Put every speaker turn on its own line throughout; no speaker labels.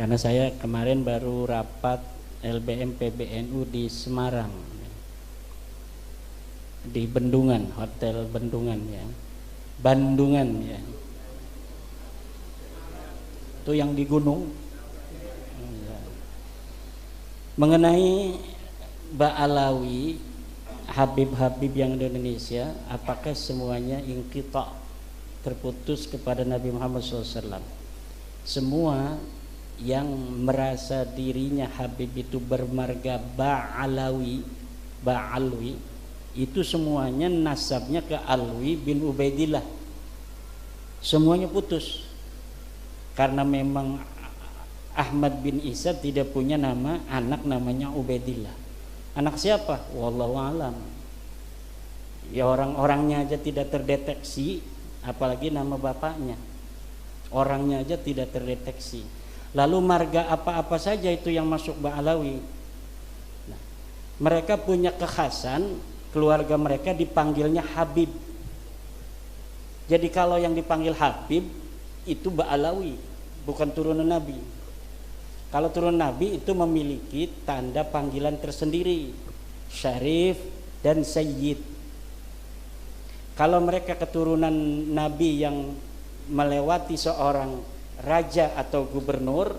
Karena saya kemarin baru rapat LBM PBNU di Semarang, di Bendungan, Hotel Bendungan ya, Bandungan ya, itu yang di gunung. Mengenai Ba'alawi, Habib-habib yang di Indonesia, apakah semuanya inqita, terputus kepada Nabi Muhammad SAW? Semua yang merasa dirinya Habib itu bermarga Ba'alawi, itu semuanya nasabnya ke Alwi bin Ubaidillah, semuanya putus. Karena memang Ahmad bin Isa tidak punya nama anak namanya Ubaidillah. Anak siapa? Wallahu alam. Ya orang-orangnya aja tidak terdeteksi, apalagi nama bapaknya. Orangnya aja tidak terdeteksi. Lalu marga apa-apa saja itu yang masuk Ba'alawi. Nah, mereka punya kekhasan, keluarga mereka dipanggilnya Habib. Jadi kalau yang dipanggil Habib itu Ba'alawi, bukan turunan Nabi. Kalau turunan Nabi itu memiliki tanda panggilan tersendiri, Syarif dan Sayyid. Kalau mereka keturunan Nabi yang melewati seorang raja atau gubernur,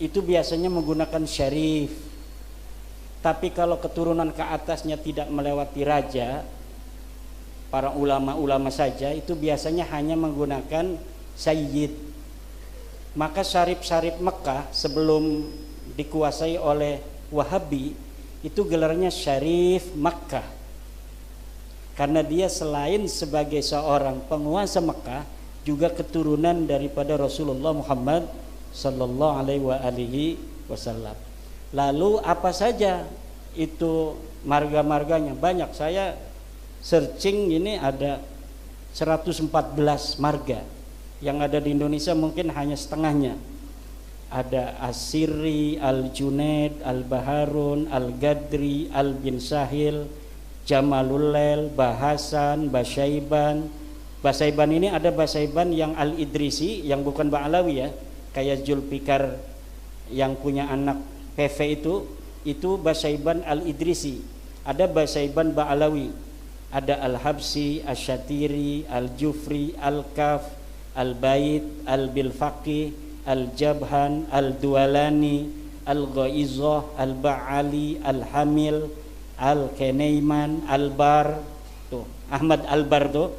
itu biasanya menggunakan Syarif. Tapi kalau keturunan ke atasnya tidak melewati raja, para ulama-ulama saja, itu biasanya hanya menggunakan Sayyid. Maka syarif-syarif Mekah sebelum dikuasai oleh Wahabi itu gelarnya Syarif Makkah, karena dia selain sebagai seorang penguasa Mekah juga keturunan daripada Rasulullah Muhammad sallallahu alaihi wasallam. Lalu apa saja itu marga-marganya? Banyak, saya searching ini ada 114 marga. Yang ada di Indonesia mungkin hanya setengahnya. Ada Asiri, Al-Junaid, Al-Baharun, Al-Gadri, Al-Bin Sahil, Jamalulail, Bahasan, Basaiban. Basaiban ini ada Basaiban yang Al-Idrisi, yang bukan Ba'alawi ya, kayak Zulfikar yang punya anak PV itu Basaiban Al-Idrisi. Ada Basaiban Ba'alawi, ada Al-Habsi, Al-Syatiri, Al-Jufri, Al-Kaf, Al-Bait, Al-Bilfaqih, Al-Jabhan, Al-Dualani, Al-Ghaizah, Al-Ba'ali, Al-Hamil, Al-Kenaiman, Al-Bar, tuh Ahmad Al-Bar tuh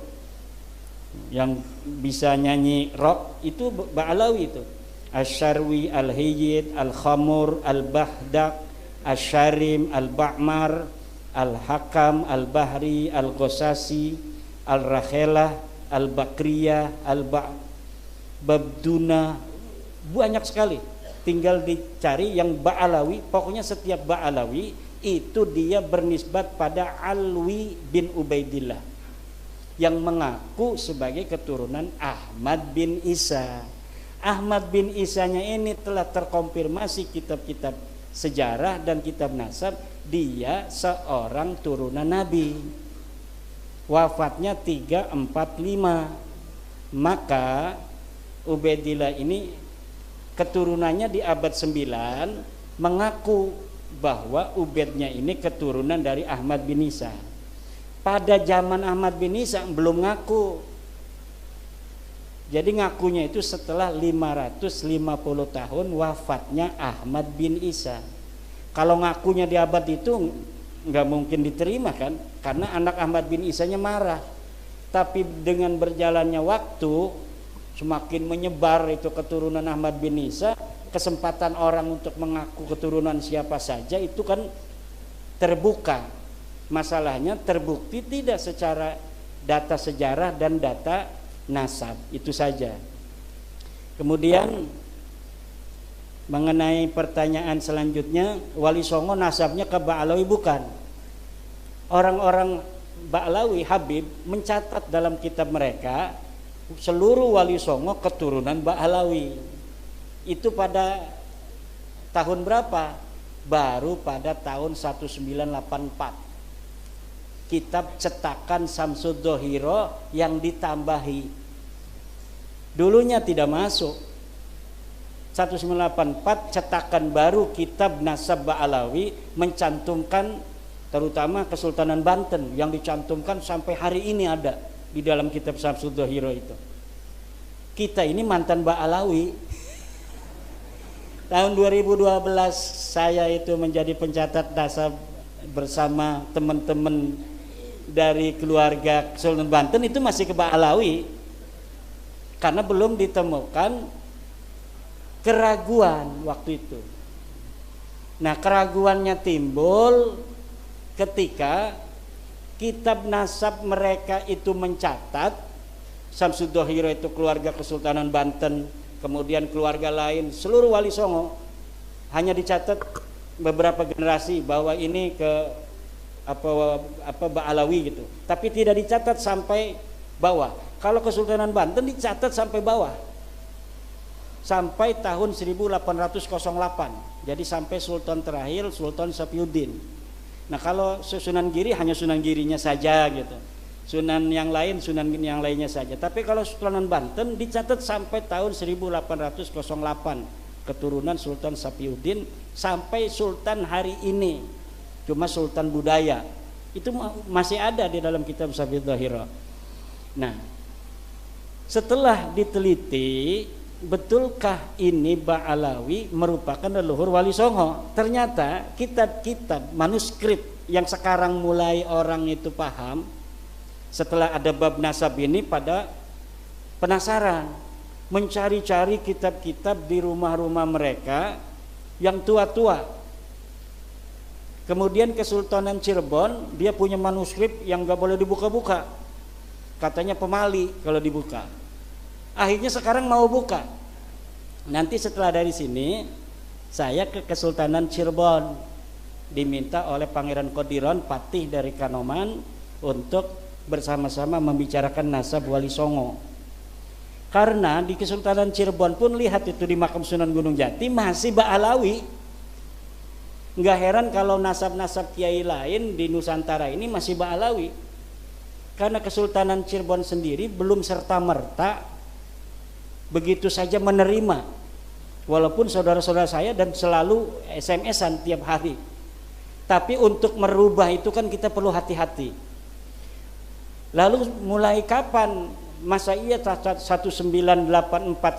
yang bisa nyanyi rock, itu Ba'alawi itu. Asy-Syarwi, Al-Hayyid, Al-Khamur, Al-Bahdak, Asy-Syarim, Al-Ba'mar, Al-Hakam, Al-Bahri, Al-Ghosasi, Al-Rakhelah, Al-Bakriyah, Al-Babduna, banyak sekali. Tinggal dicari yang Ba'alawi. Pokoknya setiap Ba'alawi itu dia bernisbat pada Alwi bin Ubaidillah yang mengaku sebagai keturunan Ahmad bin Isa. Ahmad bin Isanya ini telah terkonfirmasi kitab-kitab sejarah dan kitab nasab, dia seorang turunan Nabi. Wafatnya 345. Maka Ubaidillah ini keturunannya di abad 9 mengaku bahwa Ubaidnya ini keturunan dari Ahmad bin Isa. Pada zaman Ahmad bin Isa belum ngaku. Jadi ngakunya itu setelah 550 tahun wafatnya Ahmad bin Isa. Kalau ngakunya di abad itu nggak mungkin diterima kan, karena anak Ahmad bin Isanya marah. Tapi dengan berjalannya waktu, semakin menyebar itu keturunan Ahmad bin Isa, kesempatan orang untuk mengaku keturunan siapa saja itu kan terbuka. Masalahnya terbukti tidak secara data sejarah dan data nasab, itu saja. Kemudian mengenai pertanyaan selanjutnya, Wali Songo nasabnya ke Ba'alawi bukan. Orang-orang Ba'alawi Habib mencatat dalam kitab mereka seluruh Wali Songo keturunan Ba'alawi. Itu pada tahun berapa? Baru pada tahun 1984. Kitab cetakan Samsud Dohiro yang ditambahi. Dulunya tidak masuk. 1984 cetakan baru kitab Nasab Ba'alawi mencantumkan terutama Kesultanan Banten yang dicantumkan sampai hari ini ada di dalam kitab Syamsul Dhahira itu. Kita ini mantan Ba'alawi. Tahun 2012 saya itu menjadi pencatat nasab bersama teman-teman dari keluarga Kesultanan Banten itu masih ke Ba'alawi karena belum ditemukan keraguan waktu itu. Nah, keraguannya timbul ketika kitab nasab mereka itu mencatat Syamsul Dhahira itu keluarga Kesultanan Banten, kemudian keluarga lain seluruh Wali Songo, hanya dicatat beberapa generasi bahwa ini ke apa Ba'alawi gitu, tapi tidak dicatat sampai bawah. Kalau Kesultanan Banten dicatat sampai bawah, sampai tahun 1808. Jadi sampai sultan terakhir Sultan Sapiuddin. Nah, kalau Sunan Giri hanya Sunan Girinya saja gitu. Sunan yang lainnya saja. Tapi kalau Sultanan Banten dicatat sampai tahun 1808, keturunan Sultan Sapiuddin sampai sultan hari ini. Cuma sultan budaya. Itu masih ada di dalam kitab Syamsul Dhahira. Nah, setelah diteliti, betulkah ini Ba'alawi merupakan leluhur Wali Songo? Ternyata kitab-kitab manuskrip yang sekarang mulai orang itu paham setelah ada bab nasab ini pada penasaran, mencari-cari kitab-kitab di rumah-rumah mereka yang tua-tua. Kemudian Kesultanan Cirebon dia punya manuskrip yang gak boleh dibuka-buka, katanya pemali kalau dibuka. Akhirnya sekarang mau buka. Nanti setelah dari sini saya ke Kesultanan Cirebon, diminta oleh Pangeran Qodiron Patih dari Kanoman untuk bersama-sama membicarakan nasab Wali Songo. Karena di Kesultanan Cirebon pun lihat itu di makam Sunan Gunung Jati masih Ba'alawi. Nggak heran kalau nasab-nasab kiai lain di Nusantara ini masih Ba'alawi. Karena Kesultanan Cirebon sendiri belum serta-merta begitu saja menerima, walaupun saudara-saudara saya dan selalu SMS-an tiap hari. Tapi untuk merubah itu kan kita perlu hati-hati. Lalu mulai kapan? Masa iya 1984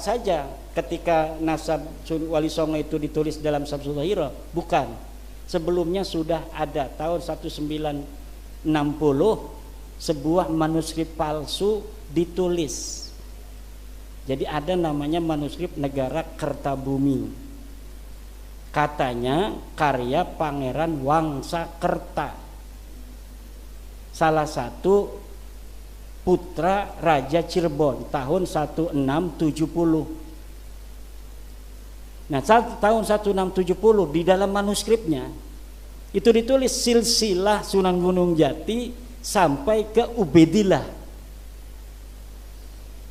saja ketika nasab Wali Songo itu ditulis dalam Syamsul Dhahira? Bukan. Sebelumnya sudah ada tahun 1960 sebuah manuskrip palsu ditulis. Jadi ada namanya manuskrip Negara Kertabumi. Katanya karya Pangeran Wangsakerta, salah satu putra Raja Cirebon tahun 1670. Nah, tahun 1670 di dalam manuskripnya itu ditulis silsilah Sunan Gunung Jati sampai ke Ubaidillah.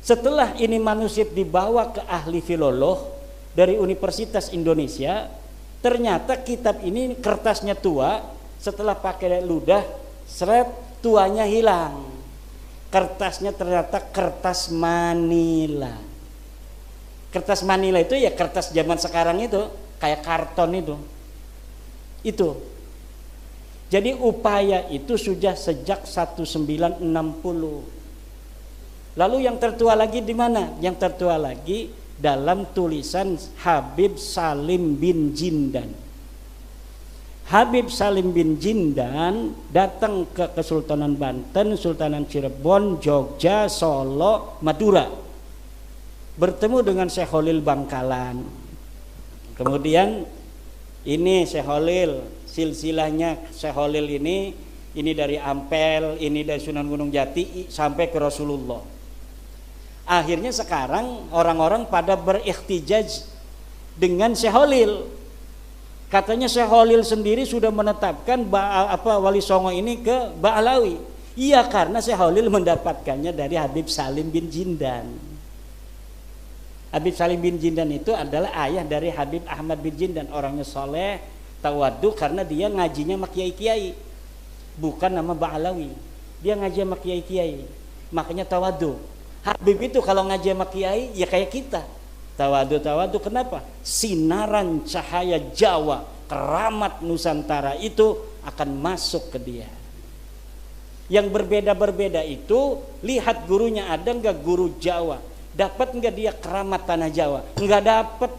Setelah ini manuskrip dibawa ke ahli filolog dari Universitas Indonesia, ternyata kitab ini kertasnya tua, setelah pakai ludah, seret, tuanya hilang. Kertasnya ternyata kertas Manila. Kertas Manila itu ya kertas zaman sekarang itu, kayak karton itu. Itu. Jadi upaya itu sudah sejak 1960. Lalu yang tertua lagi di mana? Yang tertua lagi dalam tulisan Habib Salim bin Jindan. Habib Salim bin Jindan datang ke Kesultanan Banten, Sultanan Cirebon, Jogja, Solo, Madura. Bertemu dengan Syekh Khalil Bangkalan. Kemudian ini Syekh Khalil, silsilahnya Syekh Khalil ini dari Ampel, ini dari Sunan Gunung Jati sampai ke Rasulullah. Akhirnya sekarang orang-orang pada berihtijaj dengan Syekh Khalil. Katanya Syekh Khalil sendiri sudah menetapkan Wali Songo ini ke Ba'alawi. Iya, karena Syekh Khalil mendapatkannya dari Habib Salim bin Jindan. Habib Salim bin Jindan itu adalah ayah dari Habib Ahmad bin Jindan, orangnya soleh, tawadu, karena dia ngajinya sama kiai-kiai, bukan nama Ba'alawi. Dia ngaji sama kiai-kiai, makanya tawadu. Habib itu kalau ngaji sama kiai ya kayak kita, Tawadu kenapa? Sinaran cahaya Jawa, keramat Nusantara itu akan masuk ke dia. Yang berbeda-berbeda itu, lihat gurunya ada nggak guru Jawa, dapat nggak dia keramat tanah Jawa? Nggak dapat.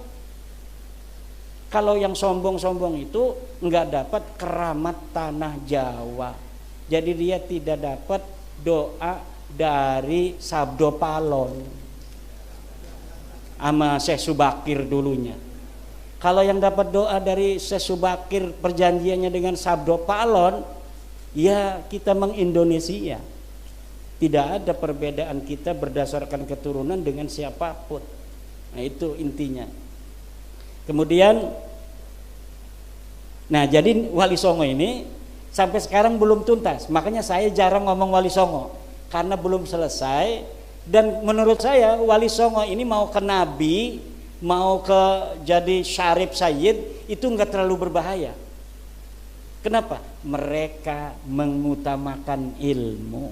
Kalau yang sombong-sombong itu nggak dapat keramat tanah Jawa. Jadi dia tidak dapat doa dari Sabdo Palon sama Syekh Subakir dulunya. Kalau yang dapat doa dari Syekh Subakir perjanjiannya dengan Sabdo Palon, ya kita mengindonesia. Tidak ada perbedaan kita berdasarkan keturunan dengan siapapun. Nah itu intinya. Kemudian, nah jadi Wali Songo ini sampai sekarang belum tuntas. Makanya saya jarang ngomong Wali Songo karena belum selesai. Dan menurut saya Wali Songo ini mau ke Nabi, mau ke jadi Syarif Sayyid itu nggak terlalu berbahaya. Kenapa? Mereka mengutamakan ilmu,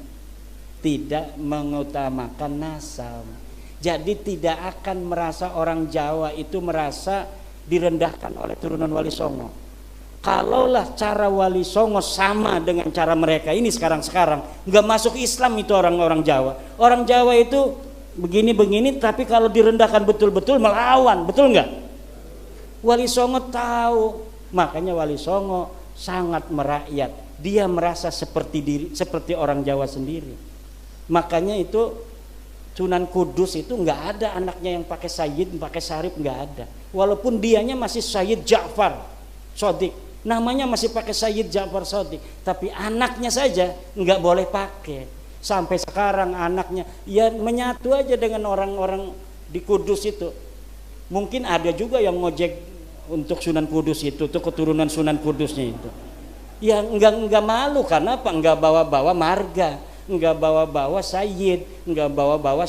tidak mengutamakan nasab. Jadi tidak akan merasa orang Jawa itu merasa direndahkan oleh turunan Wali Songo. Kalaulah cara Wali Songo sama dengan cara mereka ini sekarang nggak masuk Islam itu orang-orang Jawa. Orang Jawa itu begini-begini, tapi kalau direndahkan betul-betul melawan, betul nggak? Wali Songo tahu, makanya Wali Songo sangat merakyat. Dia merasa seperti orang Jawa sendiri. Makanya itu Sunan Kudus itu nggak ada anaknya yang pakai Sayyid, pakai Syarif, nggak ada. Walaupun dianya masih Sayyid Ja'far Shodiq, namanya masih pakai Sayyid Ja'far Shodiq, tapi anaknya saja nggak boleh pakai. Sampai sekarang anaknya ya menyatu aja dengan orang-orang di Kudus itu. Mungkin ada juga yang ngojek untuk Sunan Kudus itu, tuh keturunan Sunan Kudusnya itu. Ya nggak malu karena apa? Nggak bawa-bawa marga, nggak bawa-bawa Sayyid, nggak bawa-bawa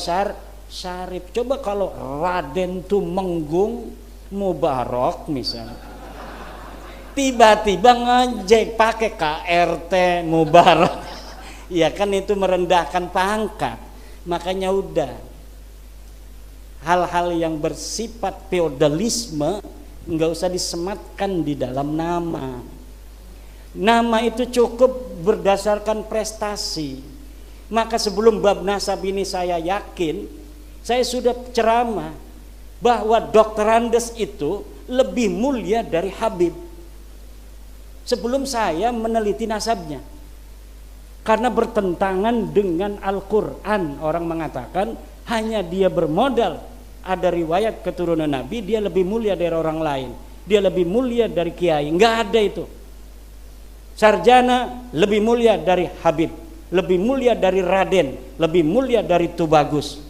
Syarif. Coba kalau Raden Tumenggung Mubarak misalnya, tiba-tiba ngejek pakai KRT Mubarak, ya kan itu merendahkan pangkat. Makanya udah hal-hal yang bersifat feodalisme nggak usah disematkan di dalam nama. Nama itu cukup berdasarkan prestasi. Maka sebelum bab nasab ini saya yakin, saya sudah ceramah bahwa Dr. Andes itu lebih mulia dari Habib. Sebelum saya meneliti nasabnya. Karena bertentangan dengan Al-Quran. Orang mengatakan hanya dia bermodal ada riwayat keturunan Nabi, dia lebih mulia dari orang lain. Dia lebih mulia dari kiai. Enggak ada itu. Sarjana lebih mulia dari Habib, lebih mulia dari Raden, lebih mulia dari Tubagus,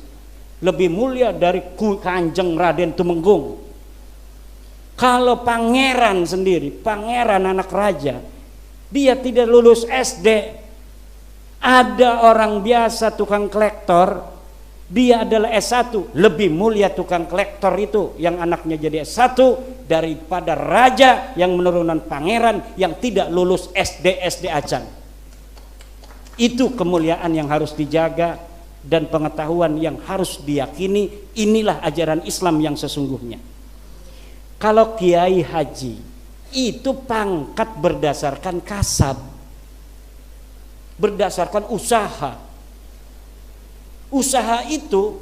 lebih mulia dari Kanjeng Raden Tumenggung. Kalau pangeran sendiri, pangeran anak raja, dia tidak lulus SD. Ada orang biasa tukang kolektor, dia adalah S1, lebih mulia tukang kolektor itu yang anaknya jadi S1 daripada raja yang menurunan pangeran yang tidak lulus SD acan. Itu kemuliaan yang harus dijaga dan pengetahuan yang harus diyakini. Inilah ajaran Islam yang sesungguhnya. Kalau kiai haji itu pangkat berdasarkan kasab, berdasarkan usaha. Usaha itu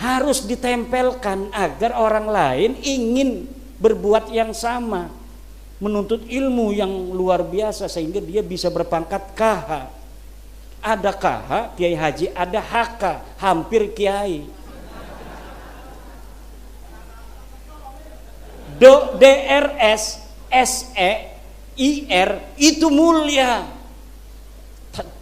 harus ditempelkan agar orang lain ingin berbuat yang sama, menuntut ilmu yang luar biasa sehingga dia bisa berpangkat KH. Ada KH, kiai haji, ada HK, hampir kiai. DRS, SE, IR itu mulia.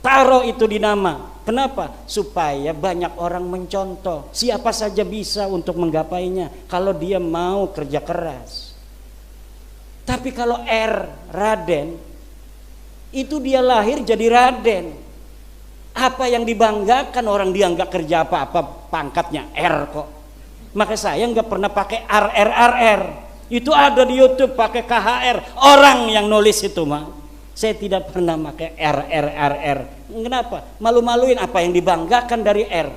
Taruh itu di nama. Kenapa? Supaya banyak orang mencontoh. Siapa saja bisa untuk menggapainya kalau dia mau kerja keras. Tapi kalau R, Raden, itu dia lahir jadi Raden. Apa yang dibanggakan orang dia nggak kerja apa-apa, pangkatnya R kok. Maka saya nggak pernah pakai RR. Itu ada di YouTube pakai KHR. Orang yang nulis itu mah. Saya tidak pernah pakai RR. Kenapa? Malu-maluin apa yang dibanggakan dari R.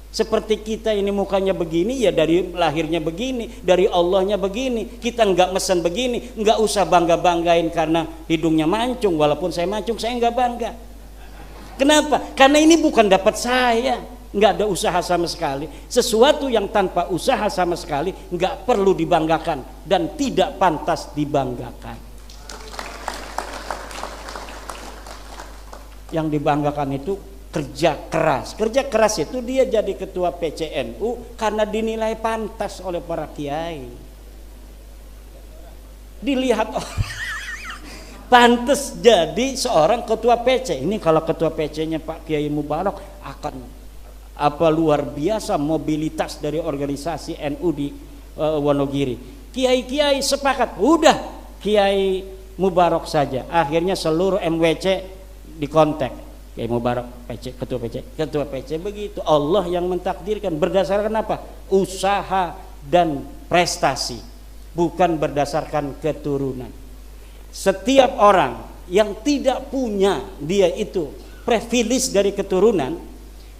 Seperti kita ini mukanya begini, ya dari lahirnya begini, dari Allahnya begini. Kita nggak mesen begini, nggak usah bangga-banggain karena hidungnya mancung. Walaupun saya mancung, saya nggak bangga. Kenapa? Karena ini bukan dapat saya, nggak ada usaha sama sekali. Sesuatu yang tanpa usaha sama sekali nggak perlu dibanggakan dan tidak pantas dibanggakan. Yang dibanggakan itu kerja keras. Kerja keras itu dia jadi ketua PCNU karena dinilai pantas oleh para kiai. Dilihat orang pantas jadi seorang ketua PC. Ini kalau ketua PC-nya Pak Kiai Mubarak akan luar biasa mobilitas dari organisasi NU di Wonogiri. Kiai-kiai sepakat, udah Kiai Mubarak saja. Akhirnya seluruh MWC dikontak. Kiai Mubarak PC, ketua PC begitu. Allah yang mentakdirkan berdasarkan apa? Usaha dan prestasi, bukan berdasarkan keturunan. Setiap orang yang tidak punya dia itu privilege dari keturunan,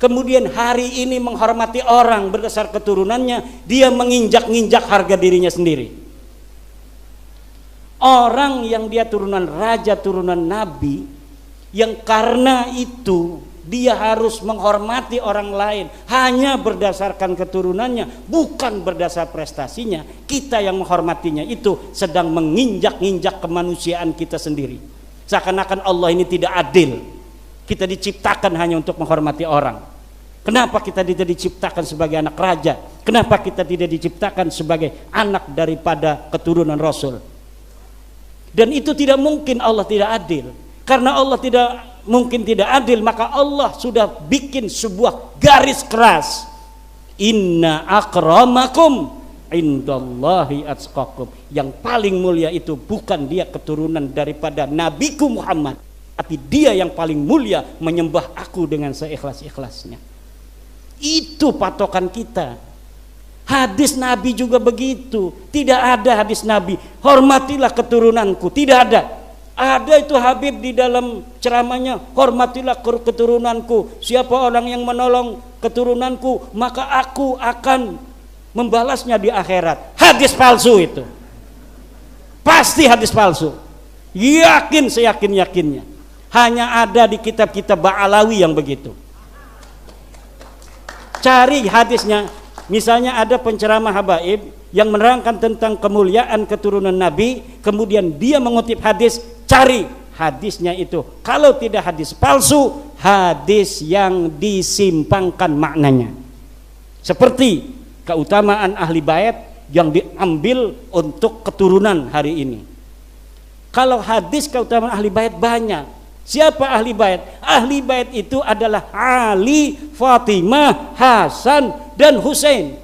kemudian hari ini menghormati orang berdasar keturunannya, dia menginjak-injak harga dirinya sendiri. Orang yang dia turunan raja, turunan nabi, yang karena itu dia harus menghormati orang lain hanya berdasarkan keturunannya, bukan berdasar prestasinya. Kita yang menghormatinya itu sedang menginjak-injak kemanusiaan kita sendiri. Seakan-akan Allah ini tidak adil. Kita diciptakan hanya untuk menghormati orang. Kenapa kita tidak diciptakan sebagai anak raja? Kenapa kita tidak diciptakan sebagai anak daripada keturunan Rasul? Dan itu tidak mungkin Allah tidak adil. Karena Allah tidak mungkin tidak adil, maka Allah sudah bikin sebuah garis keras. Inna akramakum indallahi atqakum. Yang paling mulia itu bukan dia keturunan daripada Nabiku Muhammad, tapi dia yang paling mulia menyembah aku dengan seikhlas-ikhlasnya. Itu patokan kita. Hadis Nabi juga begitu. Tidak ada hadis Nabi, hormatilah keturunanku. Tidak ada. Ada itu Habib di dalam ceramahnya, hormatilah keturunanku. Siapa orang yang menolong keturunanku, maka aku akan membalasnya di akhirat. Hadis palsu itu. Pasti hadis palsu. Yakin, seyakin-yakinnya. Hanya ada di kitab-kitab Ba'alawi yang begitu. Cari hadisnya. Misalnya ada penceramah habaib yang menerangkan tentang kemuliaan keturunan Nabi, kemudian dia mengutip hadis, cari hadisnya itu. Kalau tidak hadis palsu, hadis yang disimpangkan maknanya. Seperti keutamaan ahli bait yang diambil untuk keturunan hari ini. Kalau hadis keutamaan ahli bait banyak. Siapa ahli bait? Ahli bait itu adalah Ali, Fatimah, Hasan, dan Husain.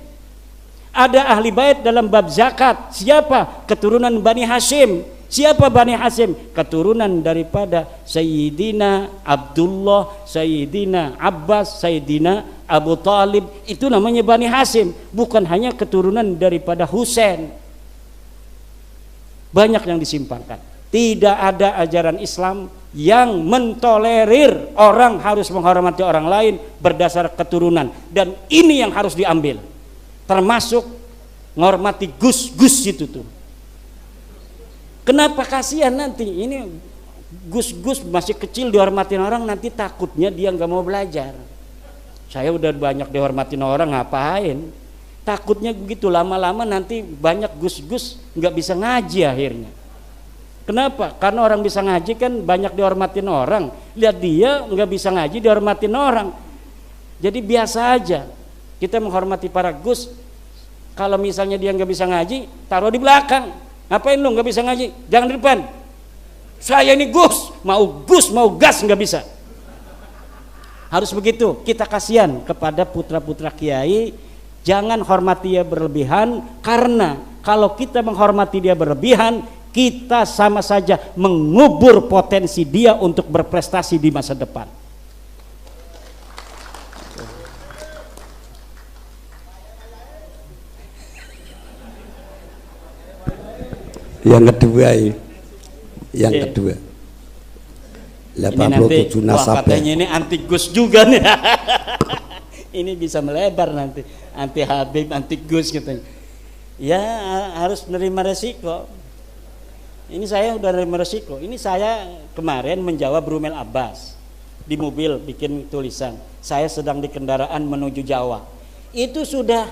Ada ahli bait dalam bab zakat. Siapa? Keturunan Bani Hashim. Siapa Bani Hashim? Keturunan daripada Sayyidina Abdullah, Sayyidina Abbas, Sayyidina Abu Talib. Itu namanya Bani Hashim. Bukan hanya keturunan daripada Husain. Banyak yang disimpangkan. Tidak ada ajaran Islam yang mentolerir orang harus menghormati orang lain berdasar keturunan. Dan ini yang harus diambil. Termasuk menghormati gus-gus itu tuh. Kenapa kasihan nanti? Ini gus-gus masih kecil dihormatin orang, nanti takutnya dia nggak mau belajar. Saya udah banyak dihormatin orang, ngapain? Takutnya begitu, lama-lama nanti banyak gus-gus nggak bisa ngaji akhirnya. Kenapa? Karena orang bisa ngaji kan banyak dihormatin orang. Lihat dia nggak bisa ngaji dihormatin orang. Jadi biasa aja kita menghormati para gus. Kalau misalnya dia nggak bisa ngaji, taruh di belakang. Ngapain lu nggak bisa ngaji? Jangan di depan. Saya ini gus mau gas nggak bisa. Harus begitu. Kita kasihan kepada putra-putra kiai. Jangan hormati dia berlebihan, karena kalau kita menghormati dia berlebihan, kita sama saja mengubur potensi dia untuk berprestasi di masa depan.
Yang kedua, kedua 87 nasabah.
Katanya ini anti Gus juga nih. Ini bisa melebar nanti, anti Habib, anti Gus gitu. Ya harus menerima resiko. Ini saya udah menerima resiko. Ini saya kemarin menjawab Rumel Abbas di mobil bikin tulisan. Saya sedang di kendaraan menuju Jawa. Itu sudah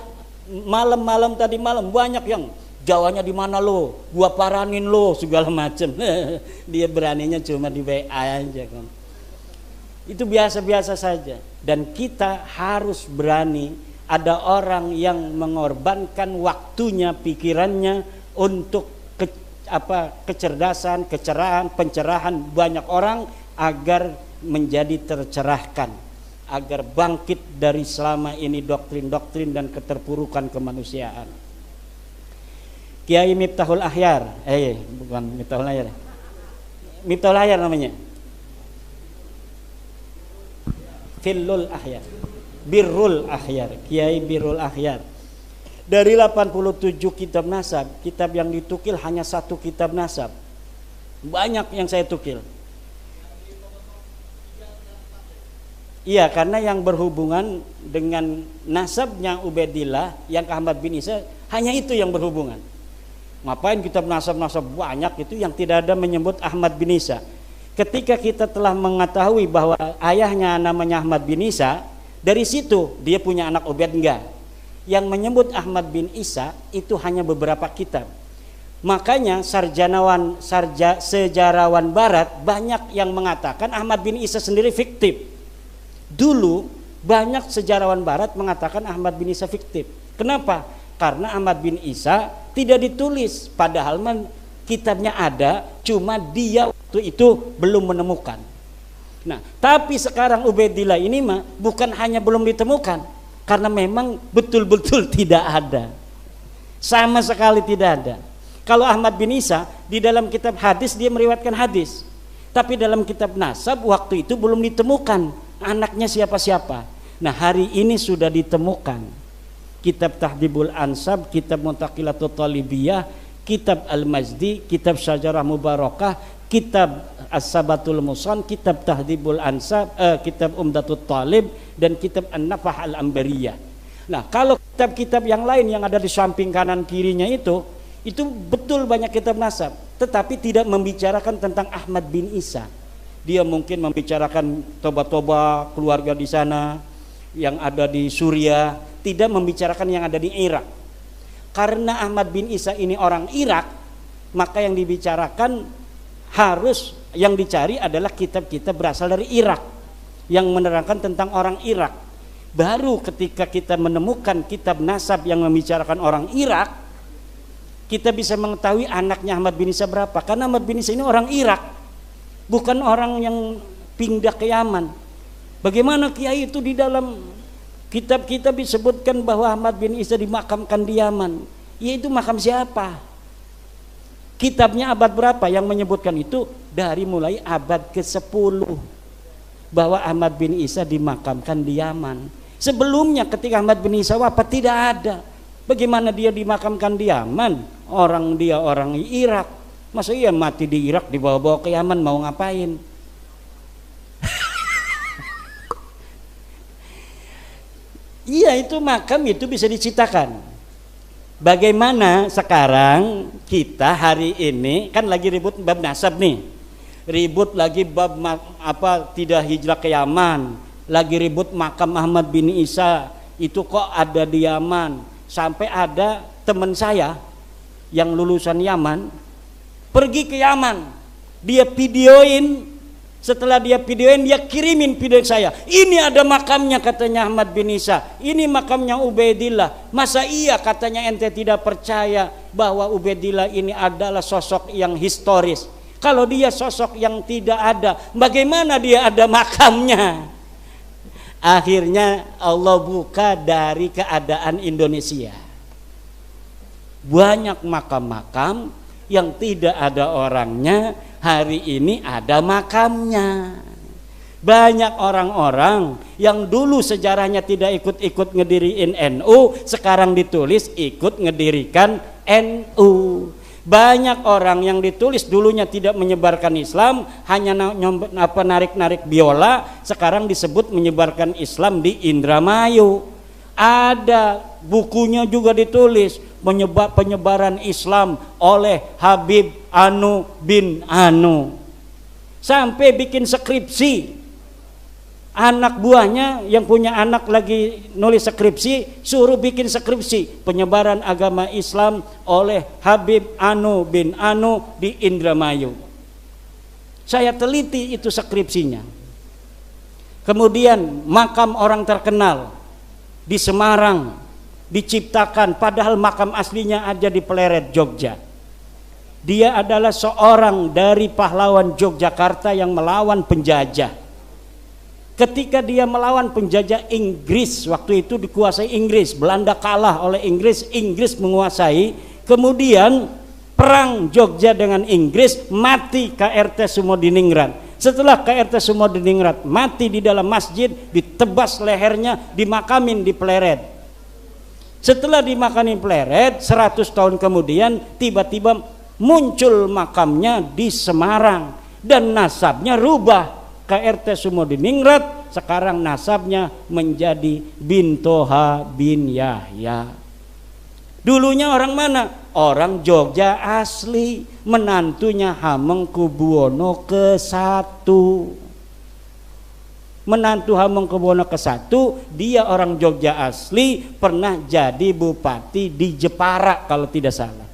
malam-malam tadi malam banyak yang Jawanya di mana lo? Gua paranin lo segala macem. Dia beraninya cuma di WA aja kan. Itu biasa-biasa saja. Dan kita harus berani. Ada orang yang mengorbankan waktunya, pikirannya untuk kecerdasan, kecerahan, pencerahan banyak orang agar menjadi tercerahkan, agar bangkit dari selama ini doktrin-doktrin dan keterpurukan kemanusiaan. Kiai Miftahul Ahyar, bukan Miftahul Ahyar, Miftahul Ahyar namanya, Filul Ahyar, Birrul Ahyar, Kiai Birrul Ahyar. Dari 87 kitab nasab, kitab yang ditukil hanya 1 kitab nasab. Banyak yang saya tukil. Iya, karena yang berhubungan dengan nasabnya Ubaidillah yang ke Ahmad bin Isa hanya itu yang berhubungan. Ngapain kitab nasab-nasab banyak itu yang tidak ada menyebut Ahmad bin Isa. Ketika kita telah mengetahui bahwa ayahnya namanya Ahmad bin Isa, dari situ dia punya anak Ubaid enggak. Yang menyebut Ahmad bin Isa itu hanya beberapa kitab. Makanya sejarawan barat banyak yang mengatakan Ahmad bin Isa sendiri fiktif. Dulu banyak sejarawan barat mengatakan Ahmad bin Isa fiktif. Kenapa? Karena Ahmad bin Isa tidak ditulis, padahal kitabnya ada, cuma dia waktu itu belum menemukan. Nah, tapi sekarang Ubaidillah ini mah bukan hanya belum ditemukan, karena memang betul-betul tidak ada, sama sekali tidak ada. Kalau Ahmad bin Isa di dalam kitab hadis dia meriwayatkan hadis, tapi dalam kitab nasab waktu itu belum ditemukan anaknya siapa-siapa. Nah, hari ini sudah ditemukan. Kitab Tahdhibul Ansab, kitab Muntaqilatul Talibiyah, kitab Al-Majdi, kitab Syajarah Mubarakah, kitab As-Sabatul Musan, kitab Tahdhibul Ansab, kitab Umdatul Talib, dan kitab An-Nafah Al-Ambariyah. Nah, kalau kitab-kitab yang lain yang ada di samping kanan kirinya itu betul banyak kitab nasab, tetapi tidak membicarakan tentang Ahmad bin Isa. Dia mungkin membicarakan toba-toba keluarga di sana yang ada di Suriah, tidak membicarakan yang ada di Irak. Karena Ahmad bin Isa ini orang Irak, maka yang dibicarakan harus yang dicari adalah kitab-kitab berasal dari Irak yang menerangkan tentang orang Irak. Baru ketika kita menemukan kitab nasab yang membicarakan orang Irak, kita bisa mengetahui anaknya Ahmad bin Isa berapa. Karena Ahmad bin Isa ini orang Irak, bukan orang yang pindah ke Yaman. Bagaimana kiai itu di dalam kitab-kitab disebutkan bahwa Ahmad bin Isa dimakamkan di Yaman. Yaitu makam siapa? Kitabnya abad berapa yang menyebutkan itu? Dari mulai abad ke-10 bahwa Ahmad bin Isa dimakamkan di Yaman. Sebelumnya ketika Ahmad bin Isa wafat tidak ada. Bagaimana dia dimakamkan di Yaman? Dia orang Irak. Masa iya mati di Irak dibawa-bawa ke Yaman mau ngapain? Iya, itu makam itu bisa diciptakan. Bagaimana sekarang kita hari ini kan lagi ribut bab nasab nih, ribut lagi bab tidak hijrah ke Yaman, lagi ribut makam Ahmad bin Isa itu kok ada di Yaman. Sampai ada teman saya yang lulusan Yaman pergi ke Yaman, dia videoin. Setelah dia videoin, dia kirimin video saya. Ini ada makamnya katanya Ahmad bin Isa. Ini makamnya Ubaidillah. Masa iya katanya ente tidak percaya bahwa Ubaidillah ini adalah sosok yang historis? Kalau dia sosok yang tidak ada, bagaimana dia ada makamnya? Akhirnya Allah buka dari keadaan Indonesia. Banyak makam-makam yang tidak ada orangnya, hari ini ada makamnya. Banyak orang-orang yang dulu sejarahnya tidak ikut-ikut ngediriin NU, sekarang ditulis ikut ngedirikan NU. Banyak orang yang ditulis dulunya tidak menyebarkan Islam, hanya narik-narik biola, sekarang disebut menyebarkan Islam di Indramayu. Ada bukunya juga ditulis penyebaran Islam oleh Habib Anu bin Anu. Sampai bikin skripsi. Anak buahnya yang punya anak lagi nulis skripsi, suruh bikin skripsi penyebaran agama Islam oleh Habib Anu bin Anu di Indramayu. Saya teliti itu skripsinya. Kemudian makam orang terkenal di Semarang diciptakan, padahal makam aslinya ada di Pleret, Jogja. Dia adalah seorang dari pahlawan Yogyakarta yang melawan penjajah. Ketika dia melawan penjajah Inggris, waktu itu dikuasai Inggris, Belanda kalah oleh Inggris, Inggris menguasai, kemudian perang Jogja dengan Inggris, mati KRT Sumodiningrat. Setelah KRT Sumodiningrat mati di dalam masjid, ditebas lehernya, dimakamin di Pleret. Setelah dimakamin Pleret, 100 tahun kemudian tiba-tiba muncul makamnya di Semarang dan nasabnya rubah. KRT Sumodiningrat sekarang nasabnya menjadi bin Toha bin Yahya. Dulunya orang mana? Orang Jogja asli, menantunya Hamengkubuwono ke-1. Menantu Hamengkubuwono ke-1, dia orang Jogja asli, pernah jadi bupati di Jepara kalau tidak salah.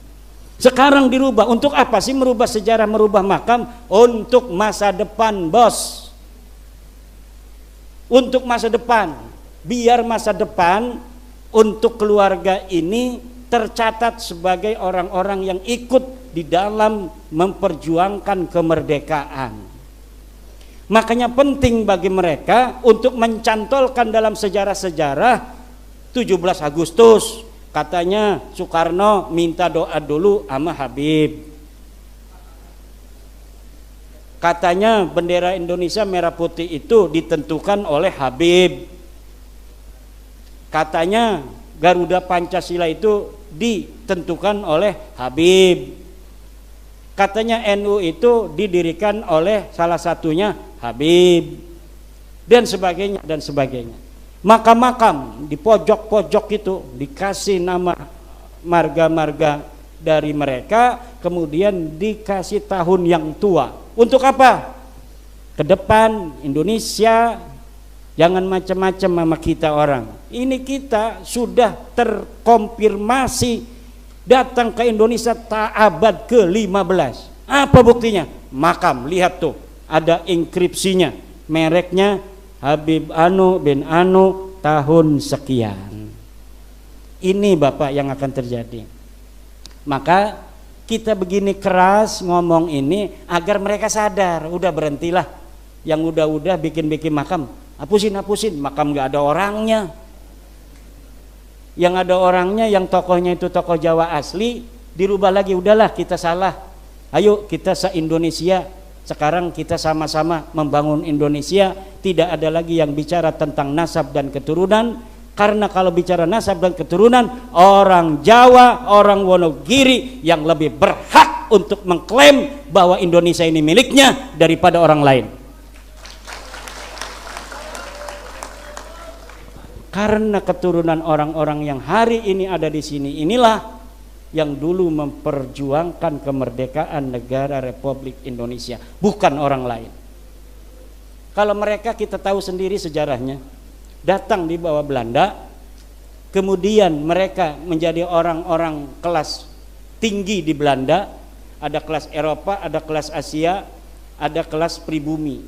Sekarang dirubah. Untuk apa sih merubah sejarah, merubah makam? Untuk masa depan, bos. Untuk masa depan, biar masa depan untuk keluarga ini tercatat sebagai orang-orang yang ikut di dalam memperjuangkan kemerdekaan. Makanya penting bagi mereka untuk mencantolkan dalam sejarah-sejarah 17 Agustus katanya Soekarno minta doa dulu sama Habib. Katanya bendera Indonesia merah putih itu ditentukan oleh Habib. Katanya Garuda Pancasila itu ditentukan oleh Habib. Katanya NU itu didirikan oleh salah satunya Habib. Dan sebagainya dan sebagainya. Makam-makam di pojok-pojok itu dikasih nama marga-marga dari mereka, kemudian dikasih tahun yang tua. Untuk apa? Ke depan Indonesia jangan macam-macam sama kita orang. Ini kita sudah terkonfirmasi datang ke Indonesia abad ke-15. Apa buktinya? Makam, lihat tuh, ada inskripsinya, mereknya Habib Anu bin Anu tahun sekian. Ini Bapak yang akan terjadi. Maka kita begini keras ngomong ini agar mereka sadar. Udah berhentilah, yang udah bikin-bikin makam, hapusin, makam gak ada orangnya. Yang ada orangnya, yang tokohnya itu tokoh Jawa asli, dirubah lagi. Udahlah, kita salah. Ayo kita se-Indonesia sekarang kita sama-sama membangun Indonesia. Tidak ada lagi yang bicara tentang nasab dan keturunan, karena kalau bicara nasab dan keturunan, orang Jawa, orang Wonogiri yang lebih berhak untuk mengklaim bahwa Indonesia ini miliknya daripada orang lain. Karena keturunan orang-orang yang hari ini ada di sini inilah yang dulu memperjuangkan kemerdekaan negara Republik Indonesia, bukan orang lain. Kalau mereka kita tahu sendiri sejarahnya, datang di bawah Belanda, kemudian mereka menjadi orang-orang kelas tinggi di Belanda, ada kelas Eropa, ada kelas Asia, ada kelas pribumi.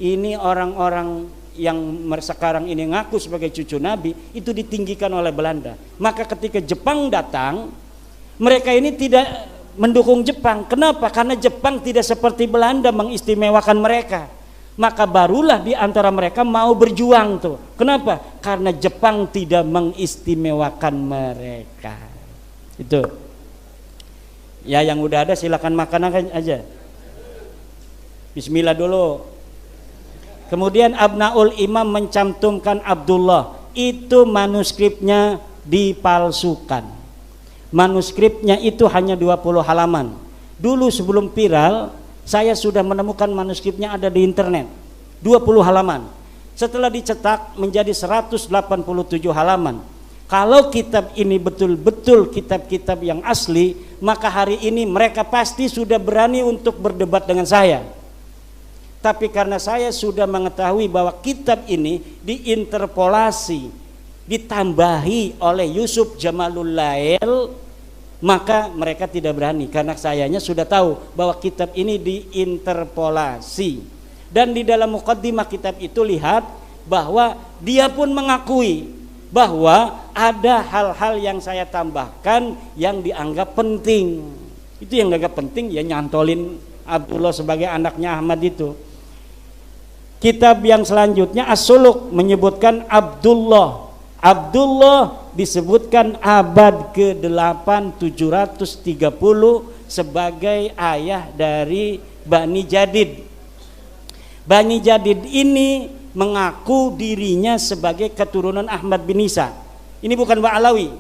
Ini orang-orang yang sekarang ini ngaku sebagai cucu Nabi itu ditinggikan oleh Belanda. Maka ketika Jepang datang, mereka ini tidak mendukung Jepang. Kenapa? Karena Jepang tidak seperti Belanda mengistimewakan mereka. Maka barulah di antara mereka mau berjuang tuh. Kenapa? Karena Jepang tidak mengistimewakan mereka. Itu. Ya, yang udah ada silakan makan aja. Bismillah dulu. Kemudian Abnaul Imam mencantumkan Abdullah. Itu manuskripnya dipalsukan. manuskripnya itu hanya 20 halaman. Dulu sebelum viral, saya sudah menemukan manuskripnya ada di internet, 20 halaman. Setelah dicetak menjadi 187 halaman. Kalau kitab ini betul-betul kitab-kitab yang asli, maka hari ini mereka pasti sudah berani untuk berdebat dengan saya. Tapi karena saya sudah mengetahui bahwa kitab ini diinterpolasi, ditambahi oleh Yusuf Jamalul Lail, maka mereka tidak berani, karena sayanya sudah tahu bahwa kitab ini diinterpolasi. Dan di dalam muqaddimah kitab itu lihat bahwa dia pun mengakui bahwa ada hal-hal yang saya tambahkan yang dianggap penting. Itu yang dianggap penting, ya nyantolin Abdullah sebagai anaknya Ahmad itu. Kitab yang selanjutnya As-Suluk menyebutkan Abdullah disebutkan abad ke-8 730 sebagai ayah dari Bani Jadid. Bani Jadid ini mengaku dirinya sebagai keturunan Ahmad bin Isa. Ini bukan Ba'alawi.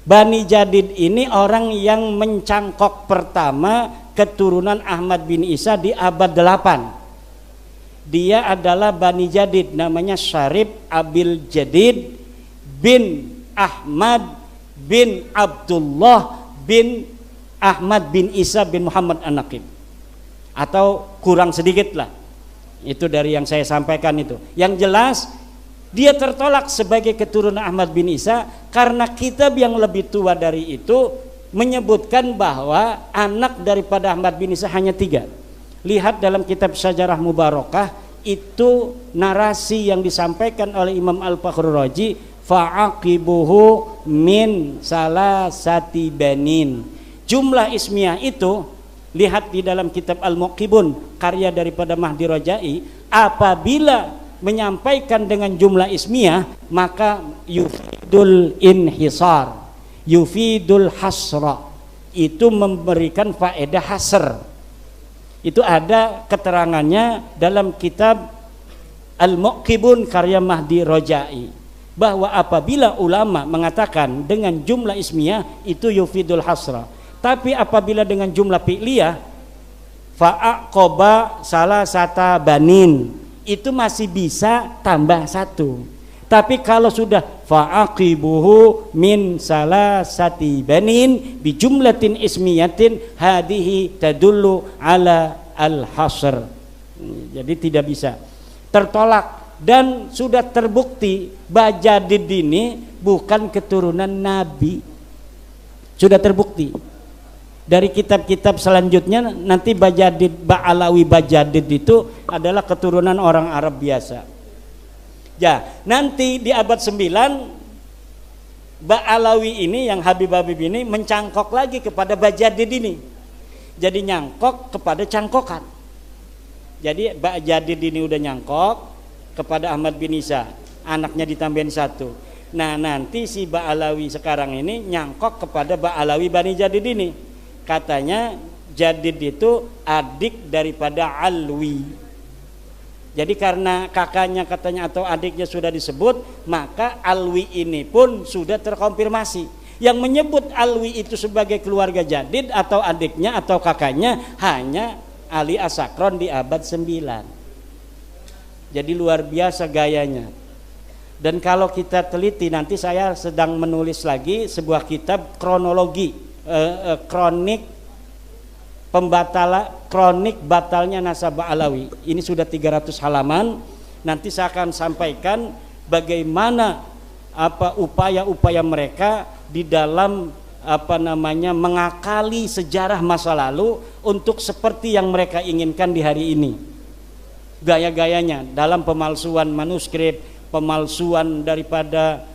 Bani Jadid ini orang yang mencangkok pertama keturunan Ahmad bin Isa di abad 8. Dia adalah Bani Jadid, namanya Syarif Abil Jadid bin Ahmad bin Abdullah bin Ahmad bin Isa bin Muhammad An-Naqib. Atau kurang sedikit lah. Itu dari yang saya sampaikan itu. Yang jelas dia tertolak sebagai keturunan Ahmad bin Isa karena kitab yang lebih tua dari itu menyebutkan bahwa anak daripada Ahmad bin Isa hanya 3. Lihat dalam kitab Syajarah Mubarakah, itu narasi yang disampaikan oleh Imam Al-Fakhrur Razi, fa'aqibuhu min salasati banin. Jumlah ismiyah itu lihat di dalam kitab Al-Muqibun karya daripada Mahdi Rajai, apabila menyampaikan dengan jumlah ismiyah maka yufidul inhisar, yufidul hasra, itu memberikan faedah hasr. Itu ada keterangannya dalam kitab Al-Muqibun karya Mahdi Rajai, bahwa apabila ulama mengatakan dengan jumlah ismiyah itu yufidul hasra. Tapi apabila dengan jumlah fi'liyah, fa'aqoba salah sata banin, itu masih bisa tambah 1. Tapi kalau sudah fa'aqibuhu min salah sati banin bi jumlatin ismiyatin, hadihi tadullu ala al-hasr. Jadi tidak bisa, tertolak. Dan sudah terbukti Bajadid ini bukan keturunan Nabi, sudah terbukti. Dari kitab-kitab selanjutnya nanti Ba'alawi Bajadid itu adalah keturunan orang Arab biasa. Ya, nanti di abad 9 Ba'alawi ini yang Habib-Habib ini mencangkok lagi kepada Bajadid ini. Jadi nyangkok kepada cangkokan. Jadi Bajadid ini udah nyangkok kepada Ahmad bin Isa, anaknya ditambahin 1. Nah, nanti si Ba'alawi sekarang ini nyangkok kepada Ba'alawi Bani Jadid ini. Katanya Jadid itu adik daripada Alwi. Jadi karena kakaknya katanya atau adiknya sudah disebut, maka Alwi ini pun sudah terkonfirmasi. Yang menyebut Alwi itu sebagai keluarga Jadid atau adiknya atau kakaknya hanya Ali As-Sakron di abad 9. Jadi luar biasa gayanya. Dan kalau kita teliti, nanti saya sedang menulis lagi sebuah kitab kronologi, kronik batalnya nasab Ba'alawi. Ini sudah 300 halaman. Nanti saya akan sampaikan bagaimana upaya-upaya mereka di dalam mengakali sejarah masa lalu untuk seperti yang mereka inginkan di hari ini. Gaya-gayanya dalam pemalsuan manuskrip, pemalsuan daripada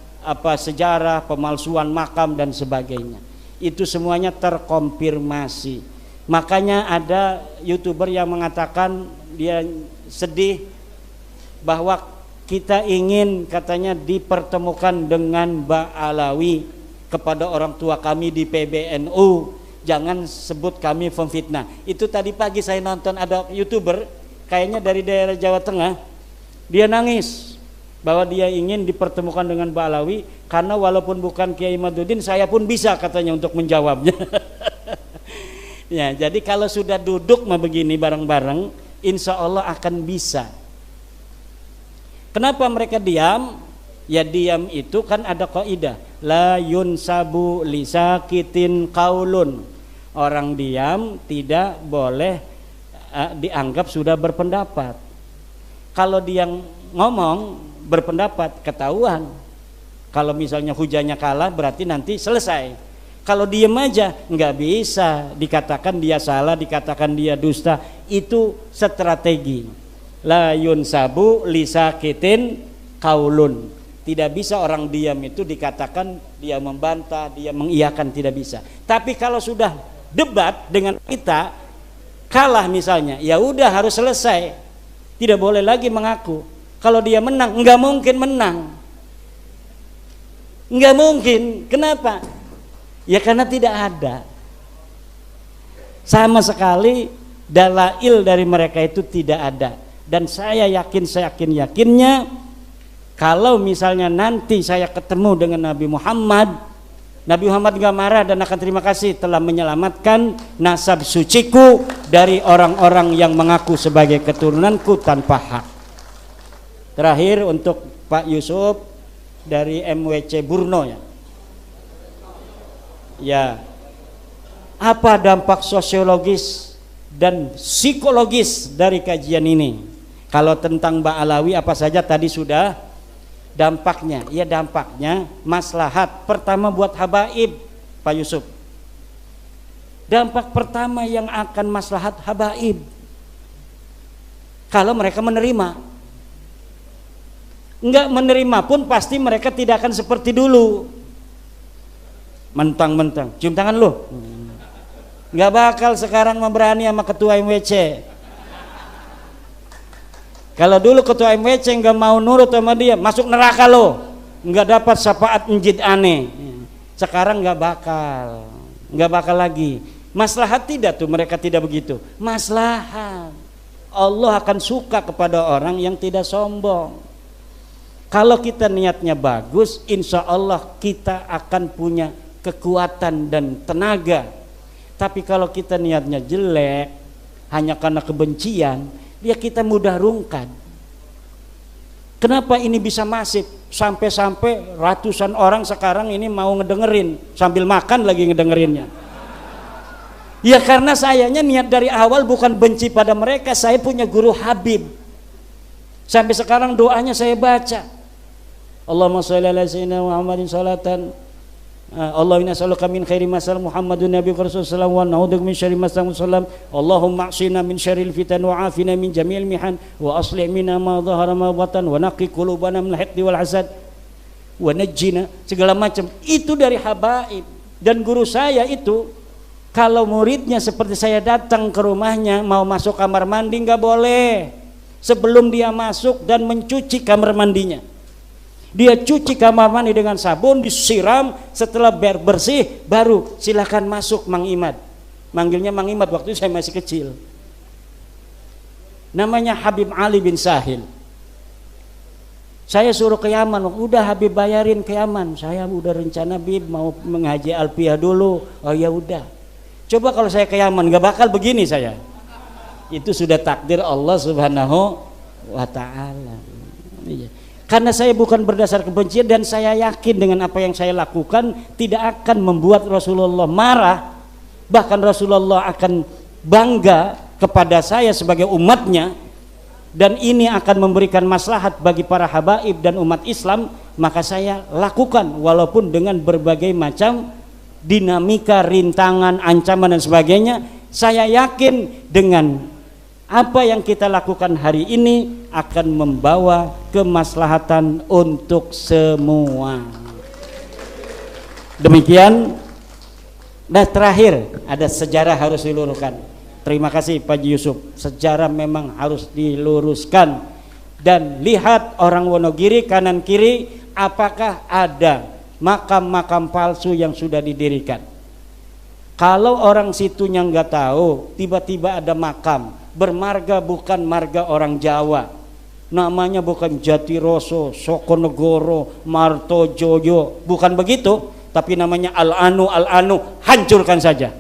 sejarah, pemalsuan makam dan sebagainya. Itu semuanya terkonfirmasi. Makanya ada YouTuber yang mengatakan dia sedih bahwa kita ingin katanya dipertemukan dengan Ba'alawi kepada orang tua kami di PBNU, jangan sebut kami pemfitnah. Itu tadi pagi saya nonton ada YouTuber kayaknya dari daerah Jawa Tengah, dia nangis bahwa dia ingin dipertemukan dengan Ba'alawi karena walaupun bukan Kiai Imaduddin saya pun bisa katanya untuk menjawabnya. Ya, jadi kalau sudah duduk begini bareng-bareng, insya Allah akan bisa. Kenapa mereka diam? Ya diam itu kan ada kaidah, la yunsabu lisakitin qaulun. Orang diam tidak boleh dianggap sudah berpendapat. Kalau dia ngomong berpendapat ketahuan. Kalau misalnya hujannya kalah berarti nanti selesai. Kalau diem aja nggak bisa dikatakan dia salah, dikatakan dia dusta. Itu strategi. La yunsabu lisakitin qaulun. Tidak bisa orang diam itu dikatakan dia membantah, dia mengiyakan, tidak bisa. Tapi kalau sudah debat dengan kita kalah misalnya, ya udah harus selesai. Tidak boleh lagi mengaku. Kalau dia menang, nggak mungkin menang. Nggak mungkin. Kenapa? Ya karena tidak ada. Sama sekali dalail dari mereka itu tidak ada. Dan saya yakinnya kalau misalnya nanti saya ketemu dengan Nabi Muhammad nggak marah dan akan terima kasih telah menyelamatkan nasab suciku dari orang-orang yang mengaku sebagai keturunanku tanpa hak. Terakhir untuk Pak Yusuf dari MWC Burno ya. Ya. Apa dampak sosiologis dan psikologis dari kajian ini? Kalau tentang Ba'alawi apa saja tadi sudah dampaknya. Ya dampaknya maslahat pertama buat habaib Pak Yusuf. Dampak pertama yang akan maslahat habaib kalau mereka menerima. Enggak menerima pun pasti mereka tidak akan seperti dulu. Mentang-mentang cium tangan lu. Enggak bakal sekarang berani sama ketua MWC. Kalau dulu ketua MWC enggak mau nurut sama dia, masuk neraka lo. Enggak dapat syafaat njid aneh. Sekarang enggak bakal lagi. Maslahat tidak tuh, mereka tidak begitu. Maslahat. Allah akan suka kepada orang yang tidak sombong. Kalau kita niatnya bagus, insya Allah kita akan punya kekuatan dan tenaga. Tapi kalau kita niatnya jelek, hanya karena kebencian, ya kita mudah rungkan. Kenapa ini bisa masif? Sampai-sampai ratusan orang sekarang ini mau ngedengerin, sambil makan lagi ngedengerinnya. Ya karena sayanya niat dari awal bukan benci pada mereka, saya punya guru Habib. Sampai sekarang doanya saya baca. Allahumma sholli ala sayyidina Muhammadin sholatan Allahumma nas'aluka min khairi ma sa'al Muhammadun nabiyyu rasulullah wa na'udzubika min syarri ma sallam. Allahumma a'sina min syarril fitan wa 'afina min jami'il mihan wa aslih minna ma dhahara ma batan wa naqi qulubana min al-hiqdi wal hasad wa najjina, segala macam. Itu dari habaib. Dan guru saya itu kalau muridnya seperti saya datang ke rumahnya mau masuk kamar mandi nggak boleh sebelum dia masuk dan mencuci kamar mandinya. Dia cuci kamar mandi dengan sabun, disiram, setelah bersih baru silakan masuk Mang Imad. Manggilnya Mang Imad waktu itu saya masih kecil. Namanya Habib Ali bin Sahil. Saya suruh ke Yaman, udah Habib bayarin ke Yaman. Saya udah rencana Bib mau menghaji Alpiyah dulu. Oh ya udah. Coba kalau saya ke Yaman gak bakal begini saya. Itu sudah takdir Allah Subhanahu wa taala. Iya. Karena saya bukan berdasar kebencian dan saya yakin dengan apa yang saya lakukan tidak akan membuat Rasulullah marah, bahkan Rasulullah akan bangga kepada saya sebagai umatnya, dan ini akan memberikan maslahat bagi para habaib dan umat Islam, maka saya lakukan walaupun dengan berbagai macam dinamika, rintangan, ancaman dan sebagainya. Saya yakin dengan apa yang kita lakukan hari ini akan membawa kemaslahatan untuk semua. Demikian. Nah terakhir ada sejarah harus diluruskan. Terima kasih Pak Yusuf. Sejarah memang harus diluruskan. Dan lihat orang Wonogiri kanan kiri, apakah ada makam-makam palsu yang sudah didirikan. Kalau orang situnya nggak tahu, tiba-tiba ada makam bermarga bukan marga orang Jawa, Namanya bukan Jatiroso, Sokonegoro, Martojoyo, bukan begitu, tapi namanya Al-Anu, hancurkan saja.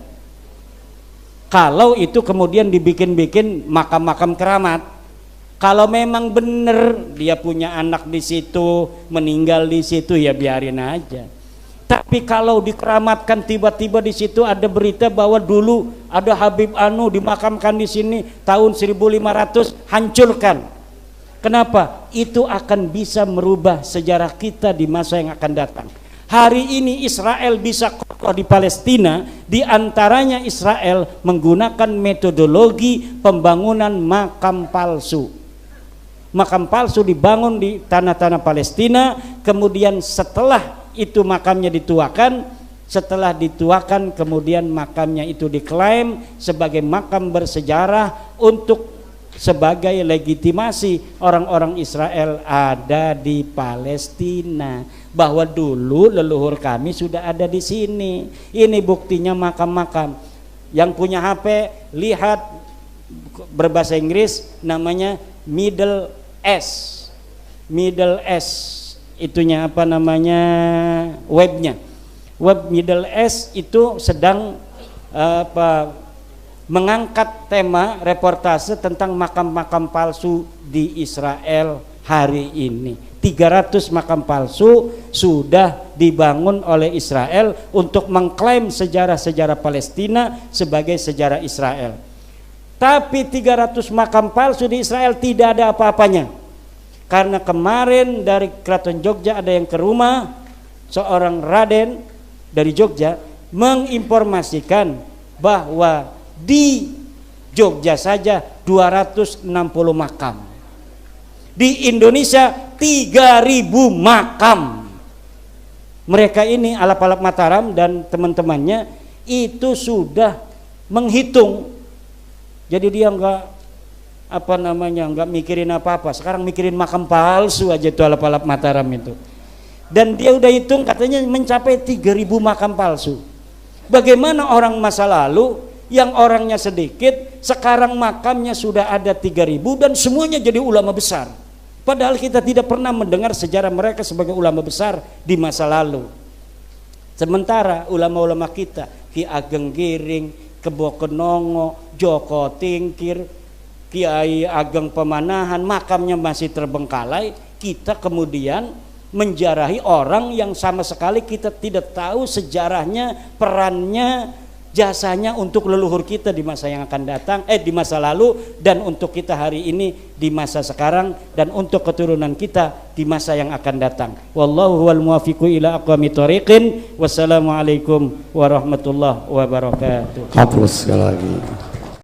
Kalau itu kemudian dibikin-bikin makam-makam keramat, kalau memang benar dia punya anak di situ, meninggal di situ, ya biarin aja. Tapi kalau dikeramatkan tiba-tiba di situ ada berita bahwa dulu ada Habib Anu dimakamkan di sini tahun 1500, hancurkan. Kenapa? Itu akan bisa merubah sejarah kita di masa yang akan datang. Hari ini Israel bisa kokoh di Palestina, di antaranya Israel menggunakan metodologi pembangunan makam palsu. Makam palsu dibangun di tanah-tanah Palestina, kemudian setelah itu makamnya dituakan, setelah dituakan kemudian makamnya itu diklaim sebagai makam bersejarah untuk sebagai legitimasi orang-orang Israel ada di Palestina, bahwa dulu leluhur kami sudah ada di sini. Ini buktinya makam-makam. Yang punya HP lihat, berbahasa Inggris namanya Middle S. Middle S itunya apa namanya, webnya. Web Middle S itu sedang mengangkat tema reportase tentang makam-makam palsu di Israel hari ini. 300 makam palsu sudah dibangun oleh Israel untuk mengklaim sejarah-sejarah Palestina sebagai sejarah Israel. Tapi 300 makam palsu di Israel tidak ada apa-apanya. Karena kemarin dari Keraton Jogja ada yang ke rumah seorang Raden dari Jogja menginformasikan bahwa di Jogja saja 260 makam. Di Indonesia 3.000 makam. Mereka ini Alap-Alap Mataram dan teman-temannya itu sudah menghitung. Jadi dia enggak enggak mikirin apa-apa. Sekarang mikirin makam palsu aja itu Alap-Alap Mataram itu. Dan dia udah hitung katanya mencapai 3.000 makam palsu. Bagaimana orang masa lalu yang orangnya sedikit, sekarang makamnya sudah ada 3.000 dan semuanya jadi ulama besar. Padahal kita tidak pernah mendengar sejarah mereka sebagai ulama besar di masa lalu. Sementara ulama-ulama kita, Ki Ageng Giring, Kebo Kenongo, Joko Tingkir, Kiai Ageng Pemanahan, makamnya masih terbengkalai. Kita kemudian menjarahi orang yang sama sekali kita tidak tahu sejarahnya, perannya, jasanya untuk leluhur kita di masa yang akan datang, di masa lalu, dan untuk kita hari ini di masa sekarang, dan untuk keturunan kita di masa yang akan datang. Wallahu wal muwaffiqu ila aqwamit thoriqin. Wassalamualaikum warahmatullahi wabarakatuh.
Hapus sekali lagi.